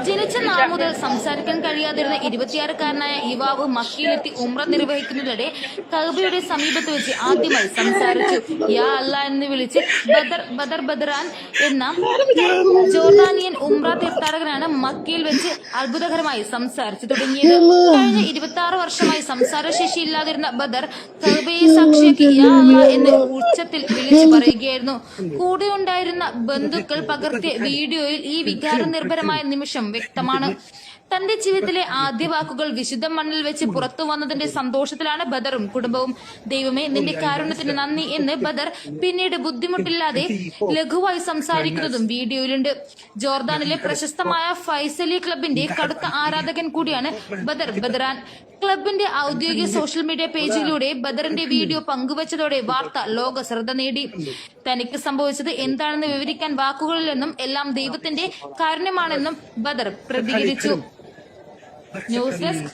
ജനിച്ച നാൾ മുതൽ സംസാരിക്കാൻ കഴിയാതിരുന്ന 26-കാരനായ യുവാവ് മക്കയിലെത്തി ഉംറ നിർവഹിക്കുന്നതിനിടെ കഅബയുടെ സമീപത്ത് വെച്ച് ആദ്യമായി സംസാരിച്ചു. യാ അല്ലാ എന്ന് വിളിച്ച് ബദറാൻ എന്ന ജോർദാനിയൻ ഉംറ തീർത്ഥാടകനാണ് മക്കയിൽ വെച്ച് അത്ഭുതകരമായി സംസാരിച്ചു തുടങ്ങിയത്. കഴിഞ്ഞ 26 വർഷമായി സംസാരശേഷി ഇല്ലാതിരുന്ന ബദർ കഅബയെ സാക്ഷിയാക്കി യാ അല്ലാ എന്ന് ഉച്ചത്തിൽ വിളിച്ചു പറയുകയായിരുന്നു. കൂടെയുണ്ടായിരുന്ന ബന്ധുക്കൾ പകർത്തിയ വീഡിയോയിൽ ഈ വികാരനിർഭരമായ നിമിഷം വ്യക്തമാണ്. തന്റെ ജീവിതത്തിലെ ആദ്യ വാക്കുകൾ വിശുദ്ധ മണ്ണിൽ വെച്ച് പുറത്തു വന്നതിന്റെ സന്തോഷത്തിലാണ് ബദറും കുടുംബവും. ദൈവമേ, നിന്റെ കാരുണ്യത്തിന് നന്ദി എന്ന് ബദർ പിന്നീട് ബുദ്ധിമുട്ടില്ലാതെ ലഘുവായി സംസാരിക്കുന്നതും വീഡിയോയിലുണ്ട്. ജോർദാനിലെ പ്രശസ്തമായ ഫൈസലി ക്ലബിന്റെ കടുത്ത ആരാധകൻ കൂടിയാണ് ബദറാൻ. ക്ലബിന്റെ ഔദ്യോഗിക സോഷ്യൽ മീഡിയ പേജിലൂടെ ബദറിന്റെ വീഡിയോ പങ്കുവച്ചതോടെ വാർത്ത ലോക ശ്രദ്ധ നേടി. തനിക്ക് സംഭവിച്ചത് എന്താണെന്ന് വിവരിക്കാൻ വാക്കുകളില്ലെന്നും എല്ലാം ദൈവത്തിന്റെ കാരുണ്യമാണെന്നും ബദർ പ്രതികരിച്ചു. News desk